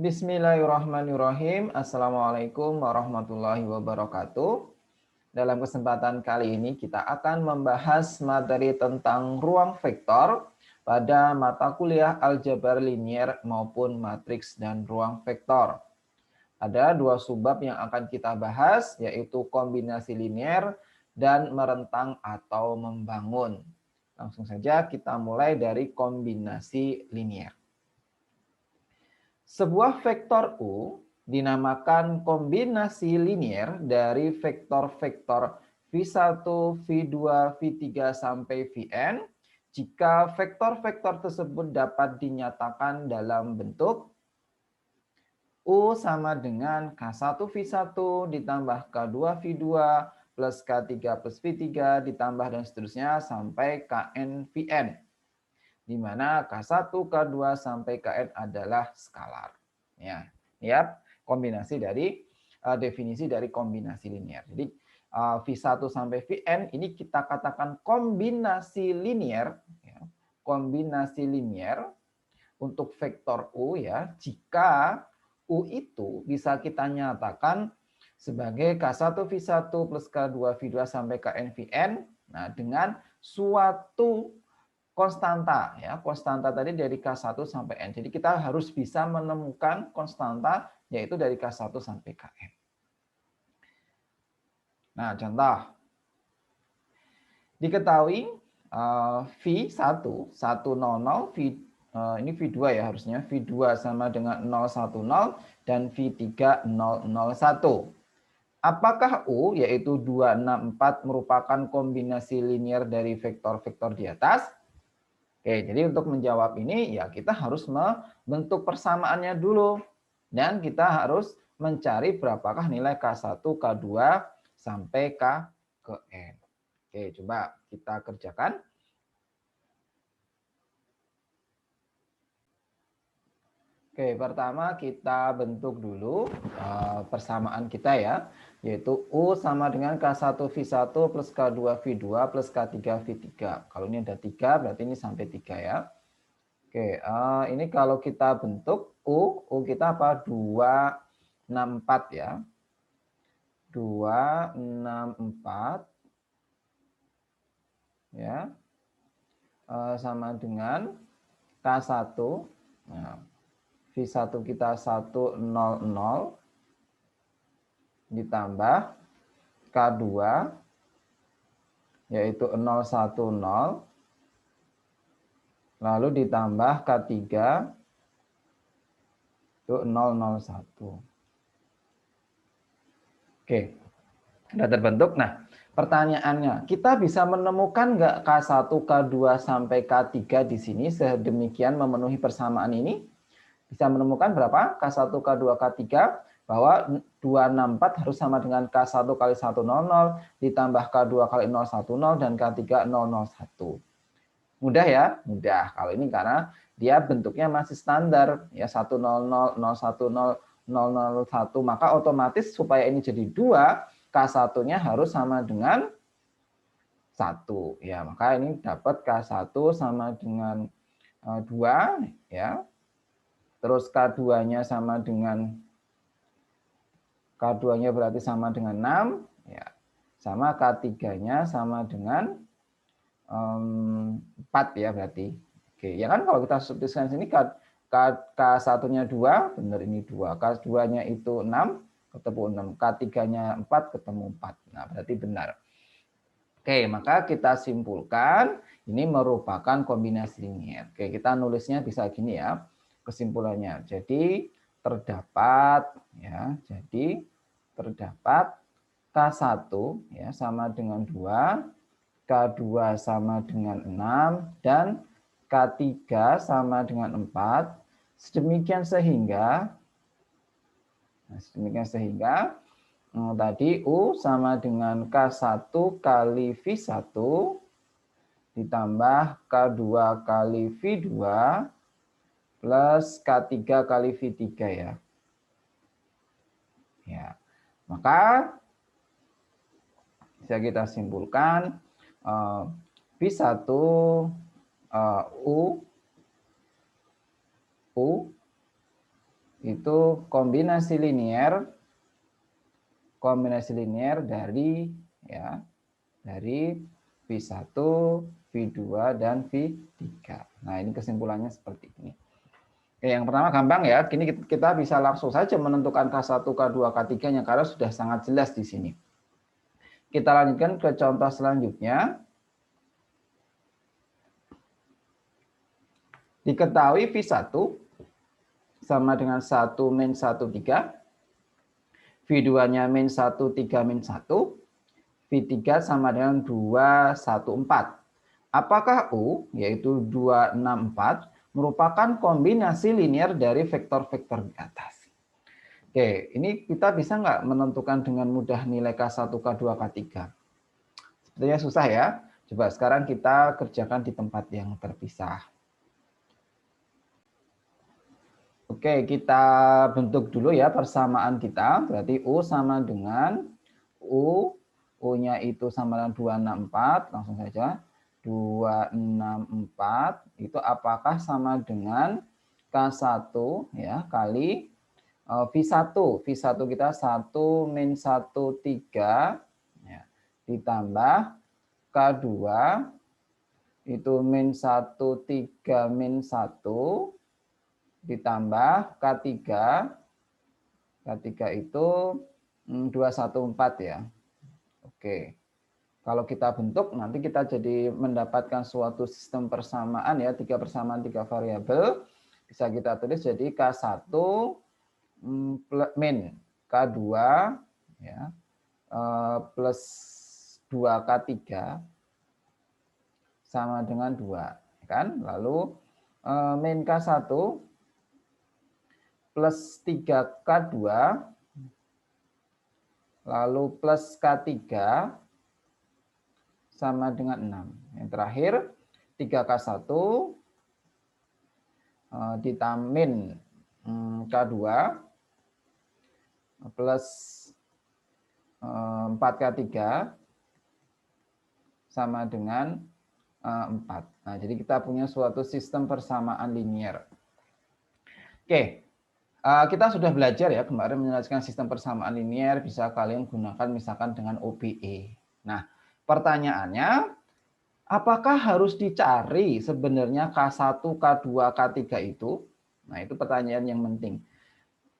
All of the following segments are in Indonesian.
Bismillahirrahmanirrahim. Assalamualaikum warahmatullahi wabarakatuh. Dalam kesempatan kali ini kita akan membahas materi tentang ruang vektor pada mata kuliah aljabar linier maupun matriks dan ruang vektor. Ada dua subbab yang akan kita bahas, yaitu kombinasi linier dan merentang atau membangun. Langsung saja kita mulai dari kombinasi linier. Sebuah vektor U dinamakan kombinasi linier dari vektor-vektor V1, V2, V3 sampai Vn jika vektor-vektor tersebut dapat dinyatakan dalam bentuk U sama dengan K1 V1 ditambah K2 V2 plus K3 plus V3 ditambah dan seterusnya sampai Kn Vn, di mana K1, K2 sampai Kn adalah skalar. Ya, kombinasi dari definisi dari kombinasi linier. Jadi V1 sampai Vn ini kita katakan kombinasi linier, ya, kombinasi linier untuk vektor U ya, jika U itu bisa kita nyatakan sebagai K1 V1 plus K2 V2 sampai Kn Vn, nah dengan suatu konstanta ya, konstanta tadi dari K1 sampai N. Jadi kita harus bisa menemukan konstanta yaitu dari K1 sampai Kn. Nah, contoh. Diketahui V1 100 ini V2 ya harusnya, V2 sama dengan 010 dan V3 001. Apakah U yaitu 264 merupakan kombinasi linier dari vektor-vektor di atas? Oke, jadi untuk menjawab ini ya kita harus membentuk persamaannya dulu. Dan kita harus mencari berapakah nilai K1, K2 sampai K ke N. Oke, coba kita kerjakan. Oke, pertama kita bentuk dulu persamaan kita ya, yaitu U sama dengan K1 V1 plus K2 V2 plus K3 V3. Kalau ini ada 3, berarti ini sampai 3 ya. Oke, ini kalau kita bentuk U kita apa? 264 ya. 264 ya. Sama dengan K1. Nah, V1 kita 100 ditambah K2 yaitu 010 lalu ditambah K3 itu 001. Oke, sudah terbentuk. Nah, pertanyaannya, kita bisa menemukan nggak K1, K2 sampai K3 di sini sedemikian memenuhi persamaan ini? Bisa menemukan berapa? K1, K2, K3 bahwa 264 harus sama dengan K1 kali 100 ditambah K2 kali 010 dan K3 001. Mudah ya? Mudah. Kalau ini karena dia bentuknya masih standar ya 100, 010, 001, maka otomatis supaya ini jadi 2, K1-nya harus sama dengan 1 ya. Maka ini dapat K1 sama dengan 2 ya. Terus K2-nya sama dengan K2-nya berarti sama dengan 6 ya. Sama K3-nya sama dengan 4 ya berarti. Oke, ya kan kalau kita substitusikan sini K1-nya 2, benar ini 2. K2-nya itu 6, ketemu 6. K3-nya 4, ketemu 4. Nah, berarti benar. Oke, maka kita simpulkan ini merupakan kombinasi linier. Oke, kita nulisnya bisa gini ya. Kesimpulannya. Jadi terdapat K1 ya sama dengan 2, K2 sama dengan 6 dan K3 sama dengan 4. Sedemikian sehingga tadi U sama dengan K1 kali V1 ditambah K2 kali V2 plus K3 kali V3 ya. Ya. Maka bisa kita simpulkan V1 U itu kombinasi linier dari ya dari V1, V2 dan V3. Nah, ini kesimpulannya seperti ini. Oke, yang pertama gampang ya. Kini kita bisa langsung saja menentukan K1, K2, K3-nya karena sudah sangat jelas di sini. Kita lanjutkan ke contoh selanjutnya. Diketahui V1 sama dengan 1 min 1, 3. V2-nya min 1, 3, min 1. V3 sama dengan 2, 1, 4. Apakah U, yaitu 2, 6, 4, merupakan kombinasi linier dari vektor-vektor di atas? Oke, ini kita bisa nggak menentukan dengan mudah nilai K1, K2, K3? Sepertinya susah ya. Coba sekarang kita kerjakan di tempat yang terpisah. Oke, kita bentuk dulu ya persamaan kita. Berarti U sama dengan U-nya itu sama dengan 264, langsung saja. 264 itu apakah sama dengan K1 ya kali V1. V1 kita 1 min 1, 3 ya, ditambah K2 itu min 1, 3, min 1 ditambah K3 itu 214 ya. Oke. Kalau kita bentuk nanti kita jadi mendapatkan suatu sistem persamaan ya, 3 persamaan 3 variabel. Bisa kita tulis jadi K1 min K2 ya plus 2K3 sama dengan 2 kan. Lalu min K1 plus 3K2 lalu plus K3 sama dengan 6. Yang terakhir 3K1 ditambah K2 plus 4K3 sama dengan 4. Nah, jadi kita punya suatu sistem persamaan linier. Oke, kita sudah belajar ya kemarin menjelaskan sistem persamaan linier, bisa kalian gunakan misalkan dengan OBE. Nah, pertanyaannya, apakah harus dicari sebenarnya K1, K2, K3 itu? Nah, itu pertanyaan yang penting.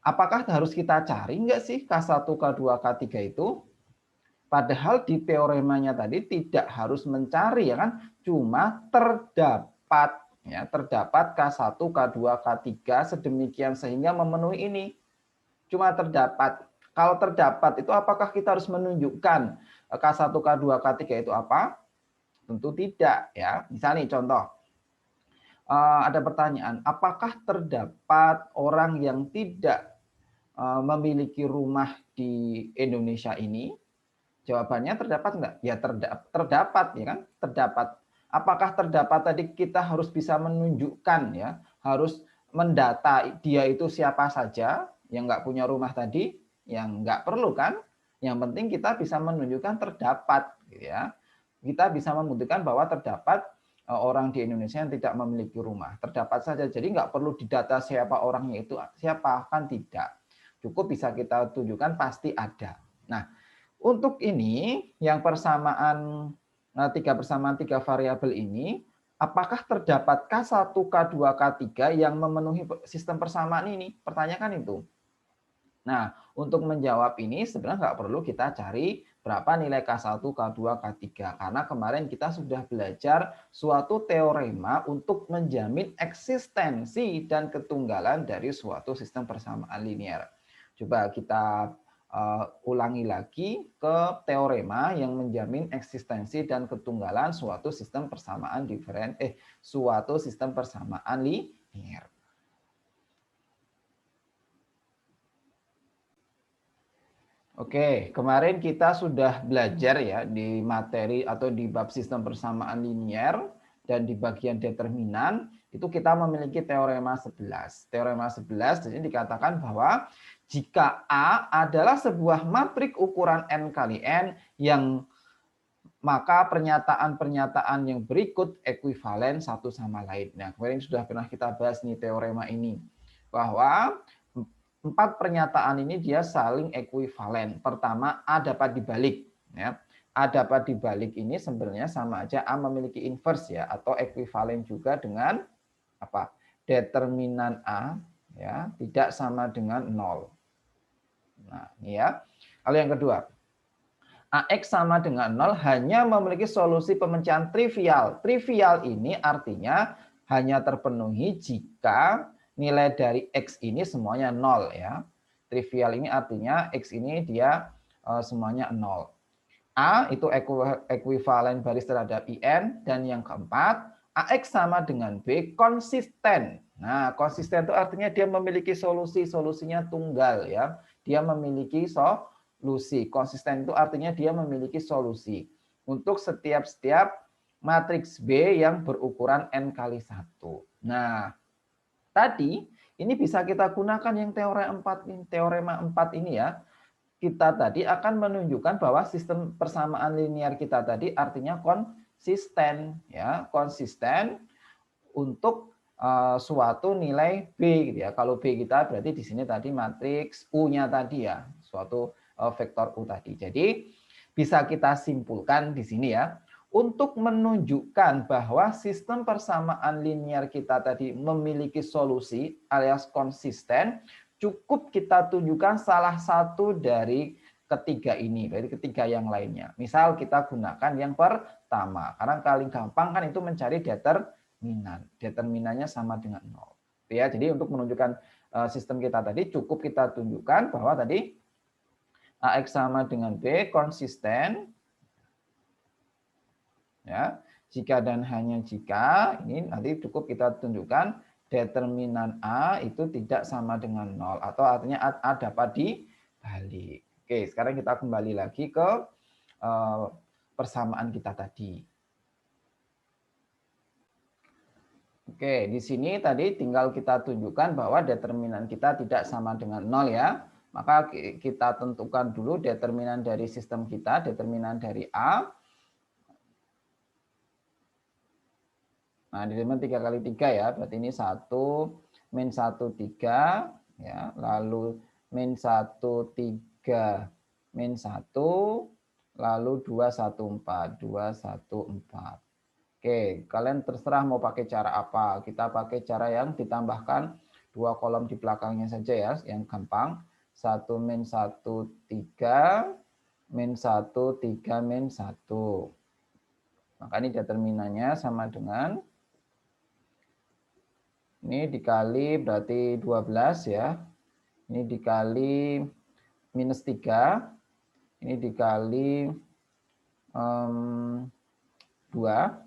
Apakah harus kita cari enggak sih K1, K2, K3 itu? Padahal di teoremanya tadi tidak harus mencari ya kan, cuma terdapat ya, terdapat K1, K2, K3 sedemikian sehingga memenuhi ini. Cuma terdapat. Kalau terdapat itu apakah kita harus menunjukkan K1, K2, K3 itu apa? Tentu tidak ya. Misalnya contoh, ada pertanyaan, apakah terdapat orang yang tidak memiliki rumah di Indonesia ini? Jawabannya terdapat enggak? Ya terdapat ya kan? Terdapat. Apakah terdapat tadi kita harus bisa menunjukkan ya, harus mendata dia itu siapa saja yang enggak punya rumah tadi? Yang enggak perlu kan? Yang penting kita bisa menunjukkan terdapat gitu ya. Kita bisa membuktikan bahwa terdapat orang di Indonesia yang tidak memiliki rumah. Terdapat saja. Jadi enggak perlu didata siapa orangnya itu, siapa kan tidak. Cukup bisa kita tunjukkan pasti ada. Nah, untuk ini, yang persamaan 3 variabel ini, apakah terdapat K1, K2, K3 yang memenuhi sistem persamaan ini? Pertanyakan itu. Nah, untuk menjawab ini sebenarnya nggak perlu kita cari berapa nilai K1, K2, K3. Karena kemarin kita sudah belajar suatu teorema untuk menjamin eksistensi dan ketunggalan dari suatu sistem persamaan linear. Coba kita ulangi lagi ke teorema yang menjamin eksistensi dan ketunggalan suatu sistem persamaan suatu sistem persamaan linear. Oke, kemarin kita sudah belajar ya di materi atau di bab sistem persamaan linier dan di bagian determinan itu kita memiliki teorema 11. Teorema 11 jadi dikatakan bahwa jika A adalah sebuah matrik ukuran n kali n yang maka pernyataan-pernyataan yang berikut ekuivalen satu sama lain. Nah, kemarin sudah pernah kita bahas nih teorema ini bahwa empat pernyataan ini dia saling ekuivalen. Pertama, A dapat dibalik. Ya. A dapat dibalik ini sebenarnya sama aja A memiliki inverse ya, atau ekuivalen juga dengan apa? Determinan A ya tidak sama dengan 0. Nah, ini ya. Lalu yang kedua, AX sama dengan 0 hanya memiliki solusi pemecahan trivial. Trivial ini artinya hanya terpenuhi jika nilai dari X ini semuanya 0 ya. Trivial ini artinya X ini dia semuanya 0. A itu ekuivalen baris terhadap IN, dan yang keempat AX sama dengan B konsisten. Nah, konsisten itu artinya dia memiliki solusi, solusinya tunggal ya. Dia memiliki solusi. Konsisten itu artinya dia memiliki solusi untuk setiap matriks B yang berukuran N kali 1. Nah, tadi ini bisa kita gunakan yang teorema 4 ini ya. Kita tadi akan menunjukkan bahwa sistem persamaan linear kita tadi artinya konsisten ya, konsisten untuk suatu nilai B gitu ya. Kalau B kita berarti di sini tadi matriks U-nya tadi ya, suatu vektor U tadi. Jadi bisa kita simpulkan di sini ya, untuk menunjukkan bahwa sistem persamaan linear kita tadi memiliki solusi alias konsisten, cukup kita tunjukkan salah satu dari ketiga ini, dari ketiga yang lainnya. Misal kita gunakan yang pertama, karena paling gampang kan itu mencari determinan. Determinannya sama dengan 0. Ya, jadi untuk menunjukkan sistem kita tadi cukup kita tunjukkan bahwa tadi AX sama dengan B konsisten. Ya, jika dan hanya jika, ini nanti cukup kita tunjukkan determinan A itu tidak sama dengan 0, atau artinya A dapat dibalik. Oke, sekarang kita kembali lagi ke persamaan kita tadi. Oke, di sini tadi tinggal kita tunjukkan bahwa determinan kita tidak sama dengan 0 ya. Maka kita tentukan dulu determinan dari sistem kita, determinan dari A. Nah, determinan 3 kali 3 ya, berarti ini 1, min 1, 3, ya, lalu min 1, 3, min 1, lalu 2, 1, 4, 2, 1, 4. Oke, kalian terserah mau pakai cara apa. Kita pakai cara yang ditambahkan 2 kolom di belakangnya saja ya, yang gampang. 1, min 1, 3, min 1, 3, min 1. Maka ini determinannya sama dengan ini dikali berarti 12 ya. Ini dikali minus 3. Ini dikali 2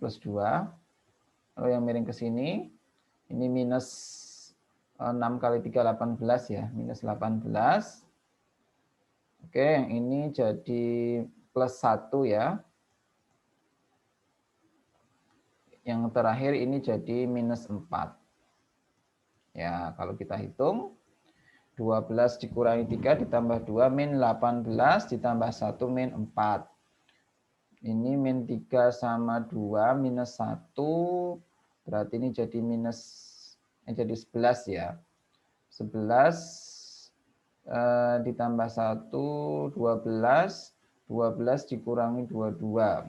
plus 2. Lalu yang miring ke sini. Ini minus 6 kali 3, 18 ya. Minus 18. Oke, yang ini jadi plus 1 ya. Yang terakhir ini jadi minus 4. Ya, kalau kita hitung 12 dikurangi 3 ditambah 2 min 18 ditambah 1 min 4. Ini min 3 sama 2 minus 1 berarti ini jadi minus jadi 11 ya. 11 ditambah 1 12, 12 dikurangi 22.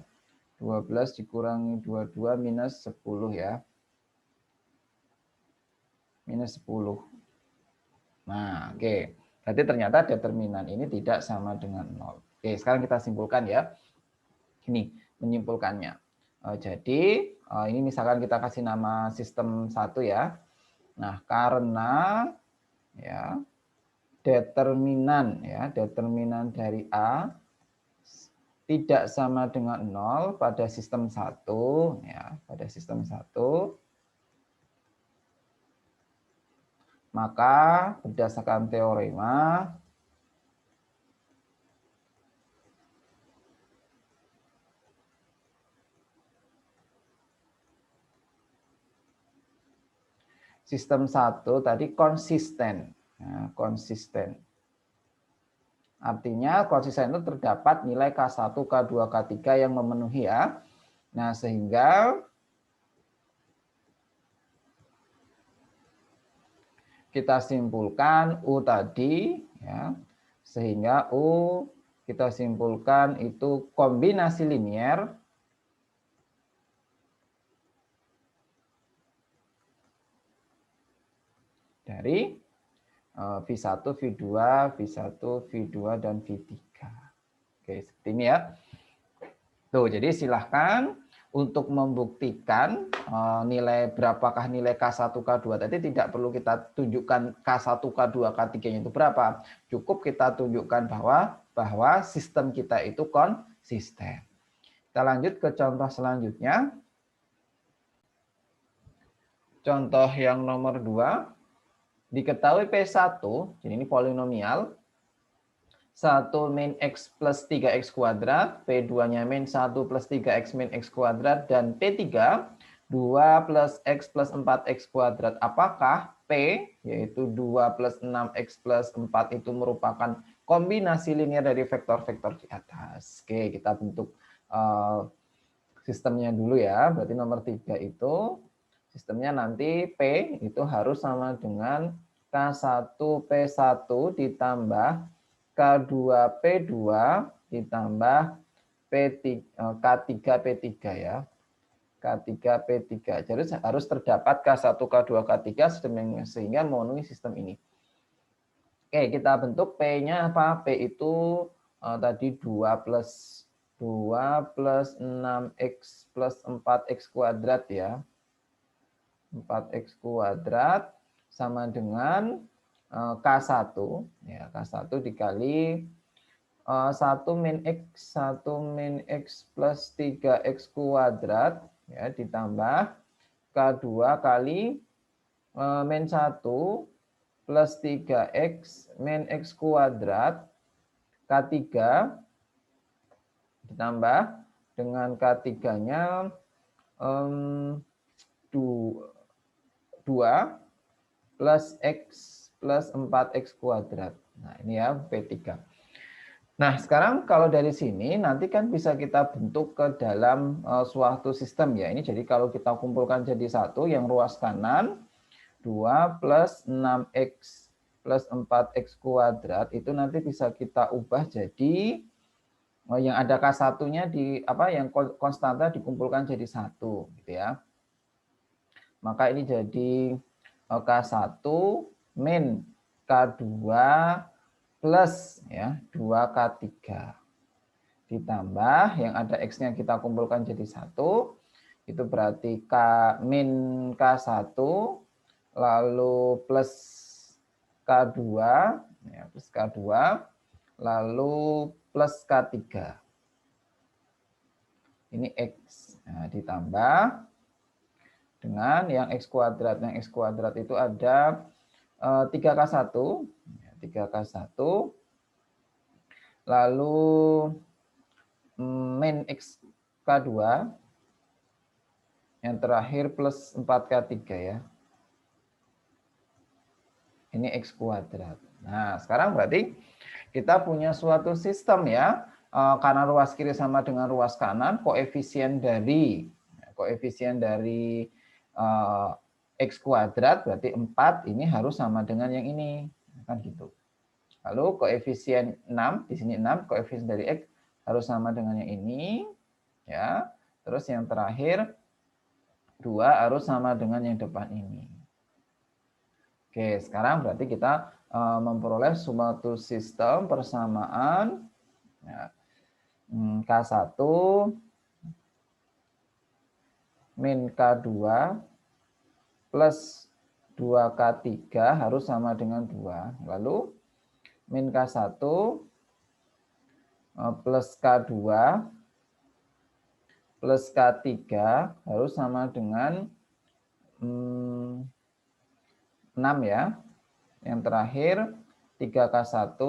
12 dikurangi 22 minus 10 ya. Minus 10. Nah, oke. Berarti ternyata determinan ini tidak sama dengan 0. Oke, sekarang kita simpulkan ya. Ini menyimpulkannya. Jadi, ini misalkan kita kasih nama sistem 1 ya. Nah, karena ya determinan dari A tidak sama dengan 0 pada sistem 1 ya, pada sistem 1. Maka berdasarkan teorema sistem 1 tadi konsisten. Ya, konsisten. Artinya konsisten itu terdapat nilai K1, K2, K3 yang memenuhi ya. Nah, sehingga kita simpulkan U tadi, ya, sehingga U kita simpulkan itu kombinasi linier dari V1, V2, V1, V2, dan V3. Oke, seperti ini ya. Tuh, jadi silahkan untuk membuktikan nilai berapakah nilai K1, K2 tadi tidak perlu kita tunjukkan K1, K2, K3-nya itu berapa. Cukup kita tunjukkan bahwa sistem kita itu konsisten. Kita lanjut ke contoh selanjutnya. Contoh yang nomor 2. Diketahui P1, jadi ini polinomial, 1 min X plus 3X kuadrat, P2-nya min 1 plus 3X min X kuadrat, dan P3, 2 plus X plus 4X kuadrat. Apakah P, yaitu 2 plus 6X plus 4 itu merupakan kombinasi linear dari vektor-vektor di atas? Oke, kita bentuk sistemnya dulu ya. Berarti nomor 3 itu, sistemnya nanti P itu harus sama dengan K1 P1 ditambah K2P2 ditambah K3 P3 ya. K3 P3. Jadi harus terdapat K1 K2 K3 sehingga memenuhi sistem ini. Oke, kita bentuk P-nya apa? P itu tadi 2 plus 6X plus 4X kuadrat ya. 4X kuadrat sama dengan K1 ya, K1 dikali 1 min X plus 3X kuadrat ya, ditambah K2 kali min 1 plus 3X min X kuadrat, K3 ditambah dengan K3-nya 2 plus X plus 4X kuadrat. Nah, ini ya P3. Nah, sekarang kalau dari sini nanti kan bisa kita bentuk ke dalam suatu sistem ya. Ini jadi kalau kita kumpulkan jadi satu, yang ruas kanan 2 plus 6X plus 4X kuadrat itu nanti bisa kita ubah jadi yang ada K1-nya di yang konstanta dikumpulkan jadi satu gitu ya. Maka ini jadi K1 min K2 plus ya 2K3 ditambah yang ada X-nya kita kumpulkan jadi 1, itu berarti K min K1 lalu plus K2 ya, plus K2 lalu plus K3. Ini X. Nah, ditambah dengan yang X kuadrat. Yang X kuadrat itu ada 3K1, 3K1, lalu min X K2, yang terakhir plus 4K3 ya. Ini X kuadrat. Nah, sekarang berarti kita punya suatu sistem ya, karena ruas kiri sama dengan ruas kanan, koefisien dari X kuadrat berarti 4 ini harus sama dengan yang ini, kan gitu. Lalu koefisien 6, di sini 6, koefisien dari X harus sama dengan yang ini, ya. Terus yang terakhir 2 harus sama dengan yang depan ini. Oke, sekarang berarti kita memperoleh suatu sistem persamaan ya, K1 min K2 plus 2K3 harus sama dengan 2. Lalu min K1 plus K2 plus K3 harus sama dengan 6 ya. Yang terakhir 3K1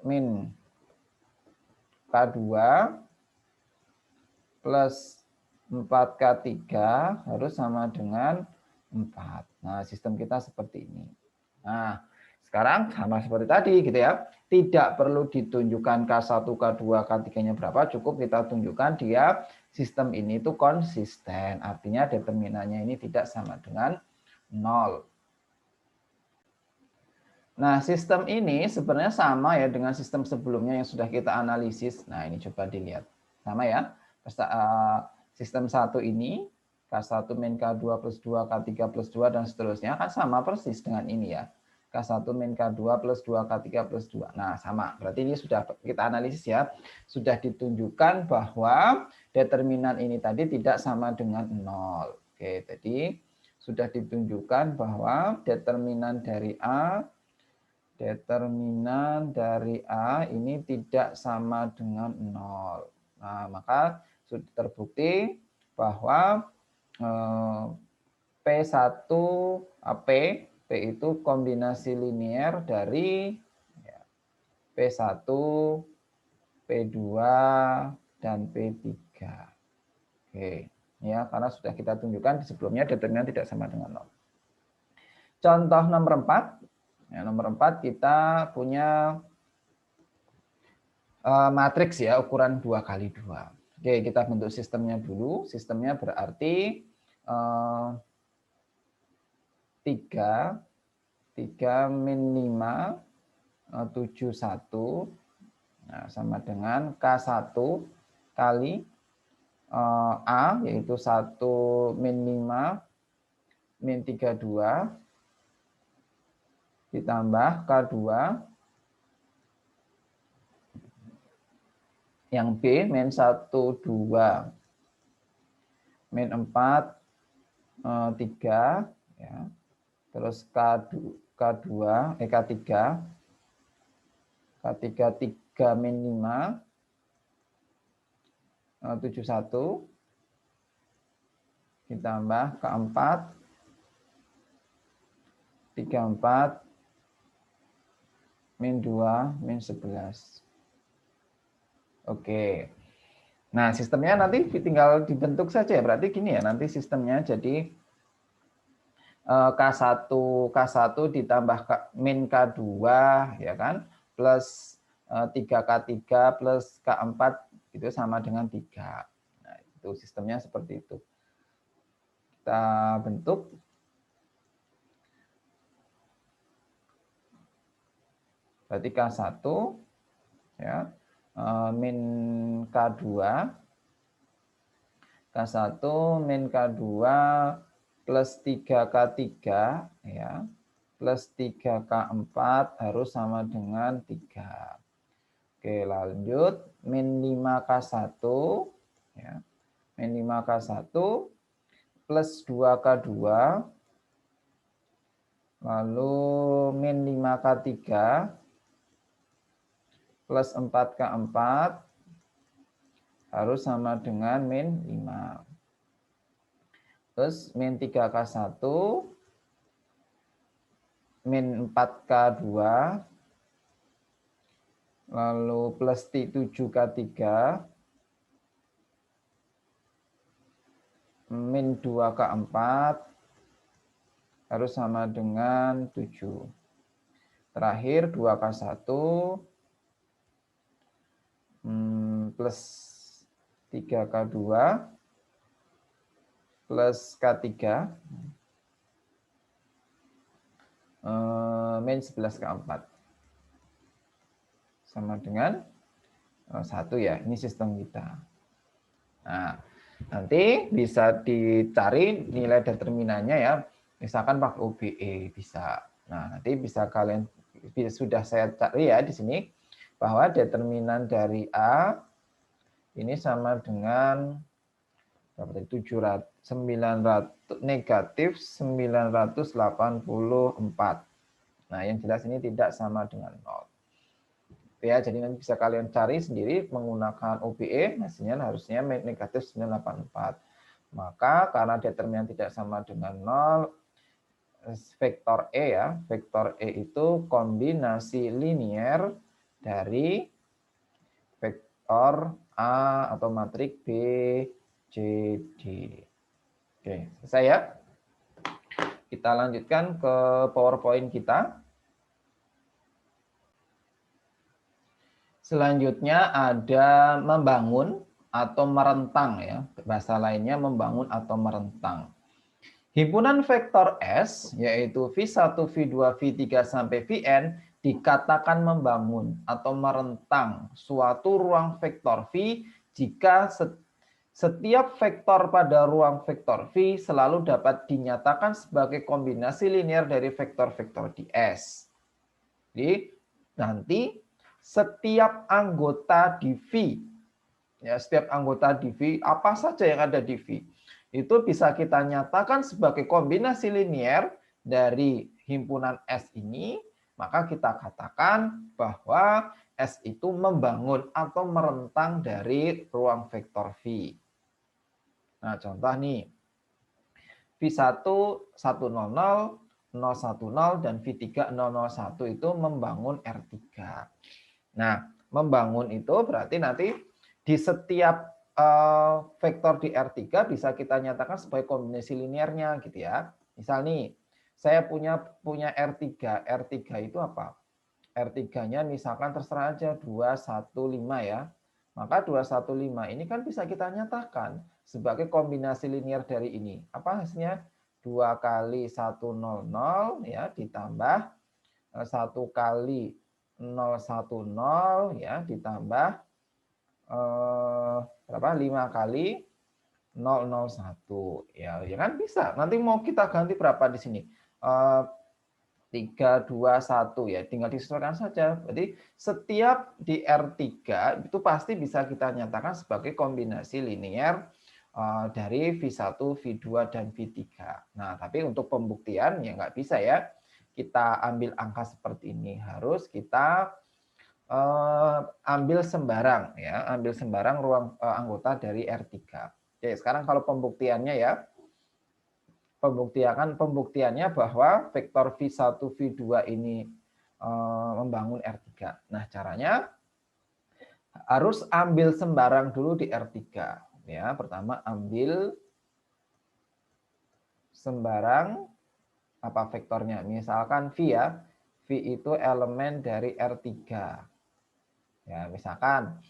min K2 plus 4K3 harus sama dengan 4. Nah, sistem kita seperti ini. Nah, sekarang sama seperti tadi gitu ya. Tidak perlu ditunjukkan K1, K2, K3-nya berapa, cukup kita tunjukkan dia sistem ini itu konsisten. Artinya determinannya ini tidak sama dengan 0. Nah, sistem ini sebenarnya sama ya dengan sistem sebelumnya yang sudah kita analisis. Nah, ini coba dilihat. Sama ya. Sistem 1 ini, K1 min K2 plus 2, K3 plus 2, dan seterusnya kan sama persis dengan ini ya. K1 min K2 plus 2, K3 plus 2. Nah, sama. Berarti ini sudah kita analisis ya. Sudah ditunjukkan bahwa determinan ini tadi tidak sama dengan 0. Oke, jadi sudah ditunjukkan bahwa determinan dari A ini tidak sama dengan 0. Nah, maka sudah terbukti bahwa P1 P itu kombinasi linier dari P1, P2, dan P3. Oke, ya, karena sudah kita tunjukkan di sebelumnya determinan tidak sama dengan 0. Contoh nomor 4. Ya, nomor 4 kita punya matriks ya, ukuran 2 kali 2. Oke, kita bentuk sistemnya dulu. Sistemnya berarti 3 min 5, 7, 1. Nah, sama dengan K1 kali A, yaitu 1 min 5, min 32, ditambah K2, yang B, min 1, 2, min 4, 3, ya. Terus K3, 3 min 5, 71, ditambah K4, 34, min 2, min 11. Oke. Nah, sistemnya nanti tinggal dibentuk saja. Berarti gini ya, nanti sistemnya jadi K1 ditambah min K2, ya kan, plus 3K3 plus K4 itu sama dengan 3. Nah, itu sistemnya seperti itu. Kita bentuk. Berarti K1 ya, min K2, K1 min K2 plus 3K3 ya, plus 3K4 harus sama dengan 3. Oke, lanjut min 5K1 ya, min 5K1 plus 2K2, lalu min 5K3 plus 4K4 harus sama dengan min 5. Terus min 3K1, min 4K2, lalu plus 7K3, min 2K4 harus sama dengan 7. Terakhir 2K1 plus 3K2 plus K3 min 11K4 sama dengan 1 ya. Ini sistem kita. Nah, nanti bisa dicari nilai determinannya ya. Misalkan pakai OBE bisa. Nah, nanti bisa kalian sudah saya cari ya di sini bahwa determinan dari A ini sama dengan berapa tadi? 900 negatif 984. Nah, yang jelas ini tidak sama dengan 0. Ya, jadi nanti bisa kalian cari sendiri menggunakan OBE, hasilnya harusnya negatif 984. Maka karena determinan tidak sama dengan 0, vektor E ya, vektor E itu kombinasi linier dari vektor A atau matrik B, C, D. Oke, selesai ya. Kita lanjutkan ke PowerPoint kita. Selanjutnya ada membangun atau merentang ya. Bahasa lainnya membangun atau merentang. Himpunan vektor S, yaitu V1, V2, V3, sampai Vn, dikatakan membangun atau merentang suatu ruang vektor V jika setiap vektor pada ruang vektor V selalu dapat dinyatakan sebagai kombinasi linear dari vektor-vektor di S. Jadi, nanti setiap anggota di V, ya, setiap anggota di V, apa saja yang ada di V, itu bisa kita nyatakan sebagai kombinasi linear dari himpunan S ini, maka kita katakan bahwa S itu membangun atau merentang dari ruang vektor V. Nah, contoh nih, V1 100, 010, dan V3 001 itu membangun R3. Nah, membangun itu berarti nanti di setiap vektor di R3 bisa kita nyatakan sebagai kombinasi linearnya gitu ya. Misal nih, saya punya R3. R3 itu apa? R3-nya misalkan terserah aja 215 ya. Maka 215 ini kan bisa kita nyatakan sebagai kombinasi linear dari ini. Apa hasilnya? 2 kali 100 ya ditambah 1 kali 010 ya ditambah berapa? 5 kali 001 ya, ya kan bisa. Nanti mau kita ganti berapa di sini? 3, 2, 1 ya, tinggal disesuaikan saja. Berarti setiap di R3 itu pasti bisa kita nyatakan sebagai kombinasi linear dari V1, V2, dan V3. Nah, tapi untuk pembuktian ya nggak bisa ya. Kita ambil angka seperti ini, harus kita ambil sembarang ya, ambil sembarang ruang anggota dari R3. Oke, sekarang kalau pembuktiannya ya. Pembuktiannya bahwa vektor V1, V2 ini membangun R3. Nah, caranya harus ambil sembarang dulu di R3. Ya, pertama ambil sembarang apa vektornya. Misalkan V ya. V itu elemen dari R3. Ya, misalkan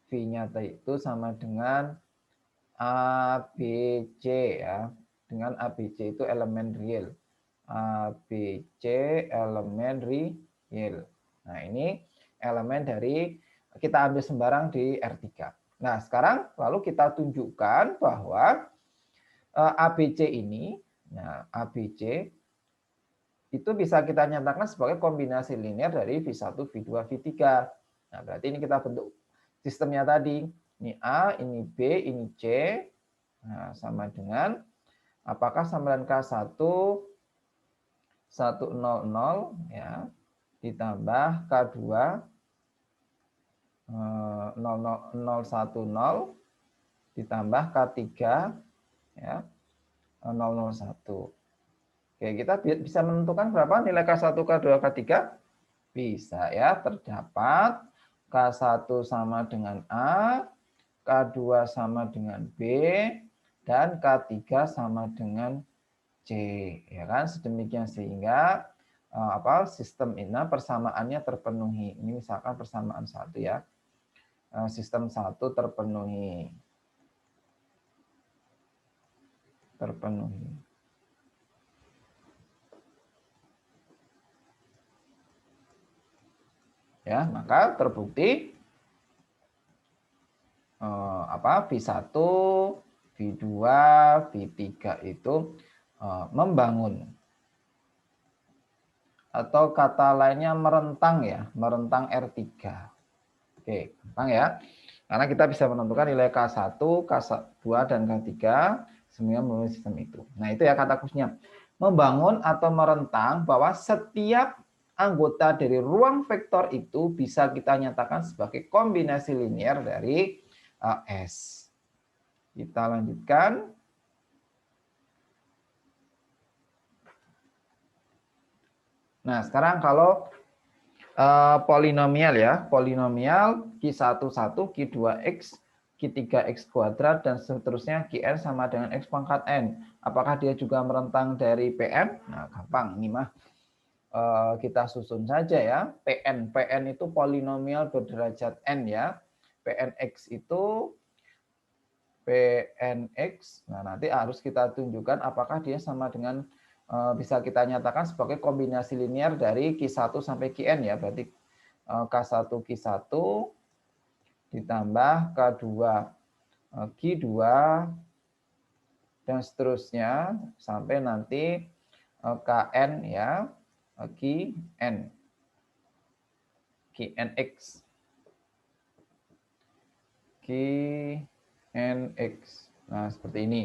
V-nya itu sama dengan ABC ya. Dengan ABC itu elemen real. ABC elemen real. Nah, ini elemen dari kita ambil sembarang di R3. Nah, sekarang lalu kita tunjukkan bahwa ABC ini, nah ABC itu bisa kita nyatakan sebagai kombinasi linear dari V1, V2, V3. Nah, berarti ini kita bentuk sistemnya tadi. Ini A, ini B, ini C. Nah, sama dengan apakah sama dengan K1 100 ya ditambah K2 010 ditambah K3 ya 001. Oke, kita bisa menentukan berapa nilai K1, K2, K3? Bisa ya, terdapat K1 sama dengan A, K2 sama dengan B, dan K3 sama dengan C, ya kan? Sedemikian sehingga sistem ini persamaannya terpenuhi. Ini misalkan persamaan 1 ya. Sistem 1 terpenuhi. Ya, maka terbukti V1, V2, V3 itu membangun. Atau kata lainnya merentang ya, merentang R3. Oke, gampang ya. Karena kita bisa menentukan nilai K1, K2, dan K3 semuanya melalui sistem itu. Nah, itu ya kata kuncinya. Membangun atau merentang bahwa setiap anggota dari ruang vektor itu bisa kita nyatakan sebagai kombinasi linear dari S. Kita lanjutkan. Nah, sekarang kalau polinomial ya, polinomial Q1, Q2X, Q3X kuadrat, dan seterusnya Qn sama dengan X pangkat N. Apakah dia juga merentang dari Pn? Nah, gampang. Ini mah kita susun saja ya. Pn itu polinomial berderajat N ya. Pnx itu PNX. Nah, nanti harus kita tunjukkan apakah dia sama dengan bisa kita nyatakan sebagai kombinasi linear dari Q1 sampai Qn ya. Berarti K1 Q1 ditambah K2 Q2 dan seterusnya sampai nanti Kn ya, Qn, Qnx, Qnx. Nah, seperti ini.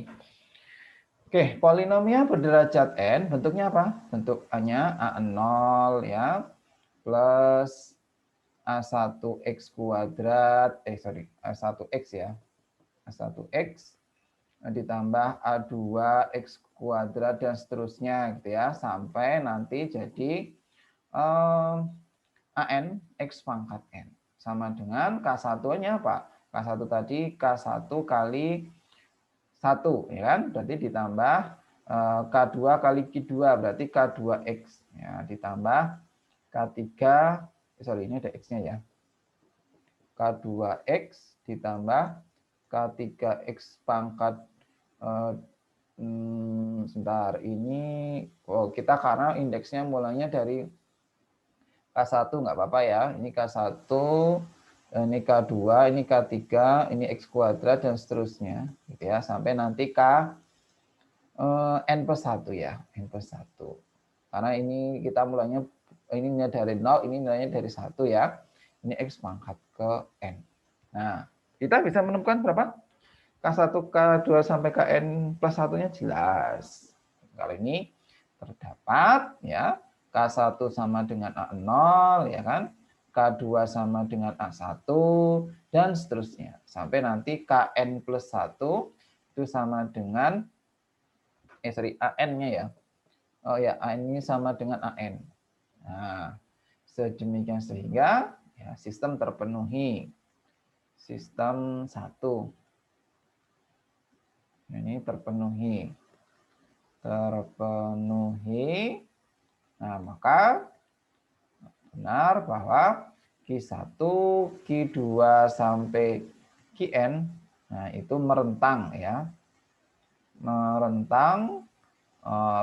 Oke, polinomial berderajat n bentuknya apa? Bentuknya A0 ya, plus A1x kuadrat, A1x ya, A1x ditambah A2x kuadrat dan seterusnya gitu ya, sampai nanti jadi AN X pangkat N. Sama dengan K1-nya apa? K1 tadi K1 kali 1, ya kan? Berarti ditambah K2 kali Q2, berarti K2X. Ya, ditambah K3, sorry ini ada X-nya ya. K2X ditambah K3X pangkat sebentar, ini kita karena indeksnya mulainya dari K1 nggak apa-apa ya. Ini K1, ini K2, ini K3, ini X kuadrat dan seterusnya gitu ya, sampai nanti N plus 1 ya, N plus 1. Karena ini kita mulainya ini dari 0, ini nilainya dari 1 ya. Ini X pangkat ke N. Nah, kita bisa menemukan berapa? K1, K2 sampai Kn plus 1-nya jelas. Kalau ini terdapat ya, K1 sama dengan A0 ya kan, K2 sama dengan A1 dan seterusnya. Sampai nanti Kn plus 1 itu sama dengan AN-nya ya. Oh ya, AN ini sama dengan AN. Nah, sedemikian sehingga ya, sistem terpenuhi. Sistem 1 ini terpenuhi. Nah, maka benar bahwa Q1, Q2 sampai Qn, nah itu merentang ya. Merentang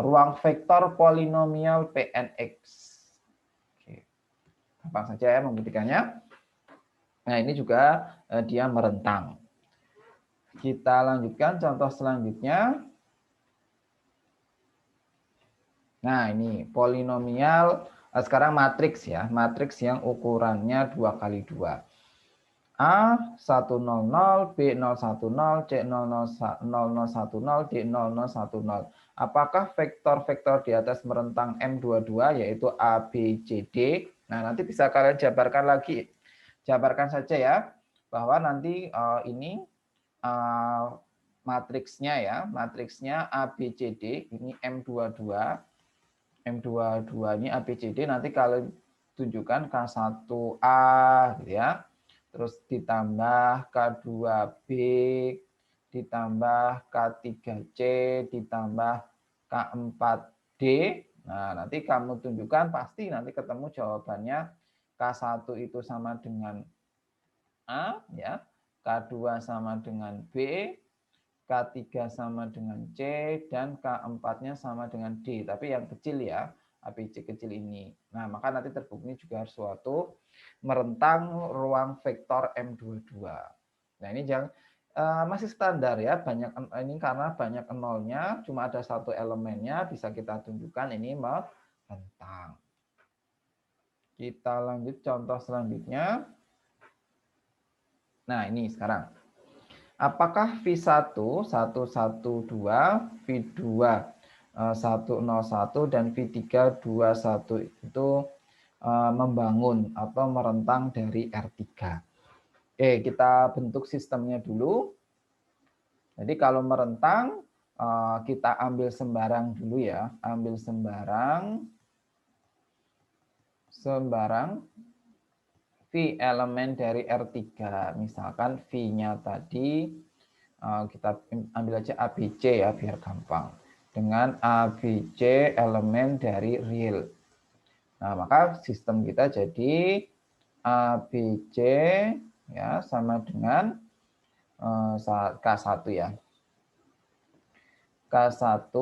ruang vektor polinomial Pnx. Oke. Gampang saja ya membuktikannya. Nah, ini juga dia merentang. Kita lanjutkan contoh selanjutnya. Nah, ini polinomial, sekarang matriks ya, matriks yang ukurannya 2 kali 2. A100, B010, C0010, D0010. Apakah vektor-vektor di atas merentang M22 yaitu A, B, C, D? Nah, nanti bisa kalian jabarkan lagi. Jabarkan saja ya, bahwa nanti ini matriksnya ya, matriksnya A, B, C, D, ini M22. M22 ini A, B, C, D, nanti kalau tunjukkan K1A gitu ya. Terus ditambah K2B, ditambah K3C, ditambah K4D. Nah, nanti kamu tunjukkan pasti nanti ketemu jawabannya K1 itu sama dengan A ya, K2 sama dengan B, K3 sama dengan C, dan K4-nya sama dengan D. Tapi yang kecil ya, ABC kecil ini. Nah, maka nanti terbukti juga harus suatu merentang ruang vektor M22. Nah, ini jangan masih standar ya, banyak ini karena banyak nolnya, cuma ada satu elemennya, bisa kita tunjukkan ini merentang. Kita lanjut contoh selanjutnya. Nah, ini sekarang. Apakah V1, 112, V2, 101, dan V3, 21 itu membangun atau merentang dari R3? Oke, kita bentuk sistemnya dulu. Jadi kalau merentang, kita ambil sembarang dulu ya. Ambil sembarang V elemen dari R3. Misalkan V-nya tadi, kita ambil aja ABC ya, biar gampang. Dengan ABC elemen dari real. Nah, maka sistem kita jadi ABC ya sama dengan K1 ya. K1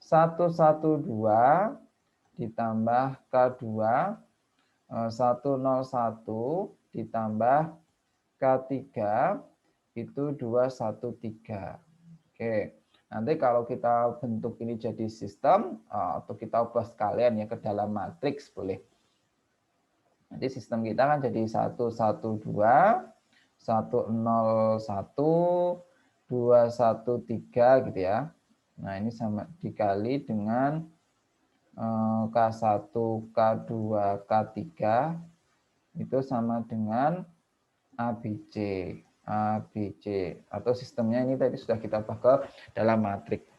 112 ditambah K2 101 ditambah K3 itu 213. Oke. Nanti kalau kita bentuk ini jadi sistem atau kita ubah sekalian ya ke dalam matriks boleh. Nanti sistem kita kan jadi 112 101 213 gitu ya. Nah, ini sama dikali dengan K1, K2, K3 itu sama dengan ABC. ABC atau sistemnya ini tadi sudah kita ubah ke dalam matriks.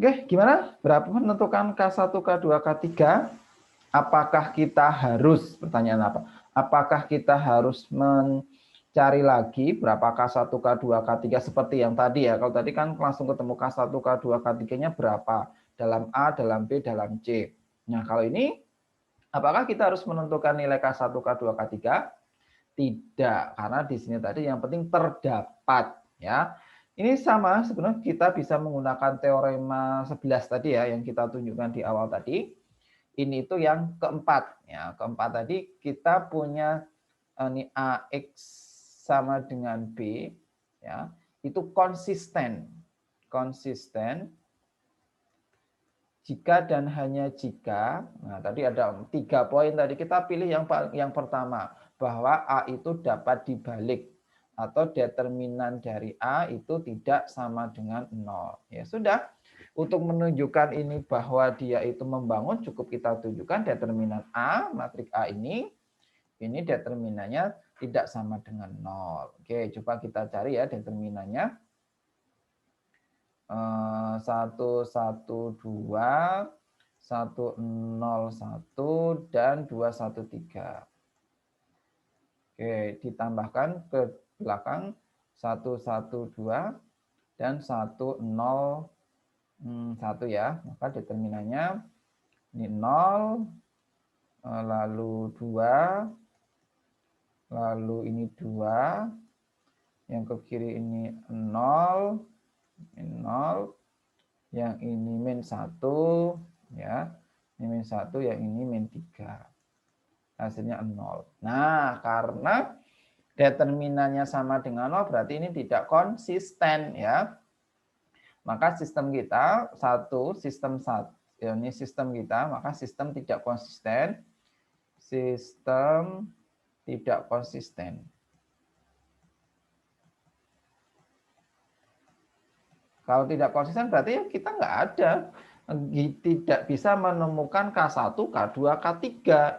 Oke, gimana? Berapa menentukan K1, K2, K3? Apakah kita harus, pertanyaan apa? Apakah kita harus mencari lagi berapa K1, K2, K3 seperti yang tadi ya? Kalau tadi kan langsung ketemu K1, K2, K3-nya berapa? Dalam A, dalam B, dalam C. Nah, kalau ini apakah kita harus menentukan nilai K1, K2, K3? Tidak, karena di sini tadi yang penting terdapat ya. Ini sama sebenarnya kita bisa menggunakan teorema 11 tadi ya yang kita tunjukkan di awal tadi. Ini itu yang keempat ya. Keempat tadi kita punya ini AX sama dengan B ya. Itu konsisten. Konsisten jika dan hanya jika. Nah, tadi ada 3 poin tadi kita pilih yang pertama bahwa A itu dapat dibalik atau determinan dari A itu tidak sama dengan 0. Ya sudah, untuk menunjukkan ini bahwa dia itu membangun cukup kita tunjukkan determinan A, matriks A ini determinannya tidak sama dengan 0. Oke, coba kita cari ya determinannya. 112, 101, dan 213. Oke, ditambahkan ke belakang 112 dan 101 ya. Maka determinannya ini 0, lalu 2, lalu ini 2, yang ke kiri ini 0, yang ini min 1 ya. Ini min 1, yang ini min 3. Hasilnya 0. Nah, karena determinannya sama dengan 0 berarti ini tidak konsisten ya. Maka sistem kita ini sistem kita, maka sistem tidak konsisten. Sistem tidak konsisten. Kalau tidak konsisten berarti kita nggak ada. Tidak bisa menemukan K1, K2, K3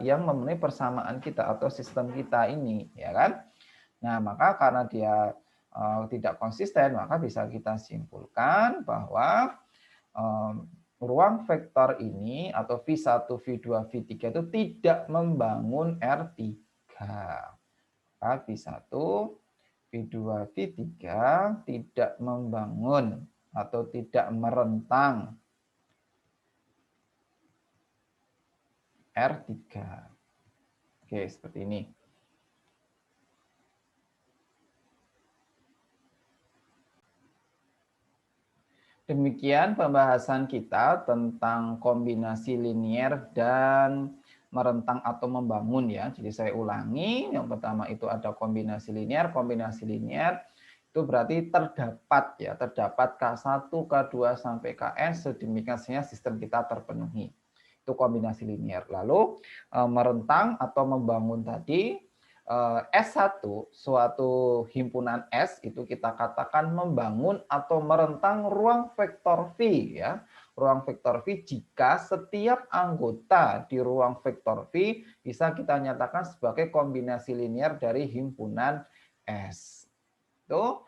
yang memenuhi persamaan kita atau sistem kita ini, ya kan? Nah, maka karena dia tidak konsisten, maka bisa kita simpulkan bahwa ruang vektor ini atau V1, V2, V3 itu tidak membangun R3. Maka V1, V2, V3 tidak membangun atau tidak merentang R3. Oke, seperti ini. Demikian pembahasan kita tentang kombinasi linier dan merentang atau membangun ya. Jadi saya ulangi, yang pertama itu ada kombinasi linier. Kombinasi linier itu berarti terdapat ya, terdapat K1, K2 sampai Kn sedemikian sehingga sistem kita terpenuhi. Itu kombinasi linier. Lalu merentang atau membangun tadi S1 suatu himpunan S itu kita katakan membangun atau merentang ruang vektor V ya. Ruang vektor V jika setiap anggota di ruang vektor V bisa kita nyatakan sebagai kombinasi linier dari himpunan S. Itu.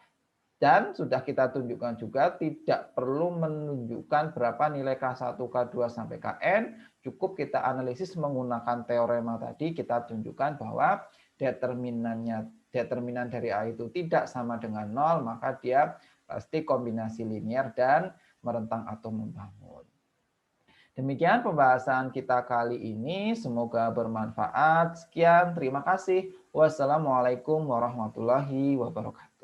Dan sudah kita tunjukkan juga tidak perlu menunjukkan berapa nilai K1, K2 sampai Kn. Cukup kita analisis menggunakan teorema tadi, kita tunjukkan bahwa determinan dari A itu tidak sama dengan 0, maka dia pasti kombinasi linier dan merentang atau membangun. Demikian pembahasan kita kali ini, semoga bermanfaat. Sekian, terima kasih. Wassalamualaikum warahmatullahi wabarakatuh.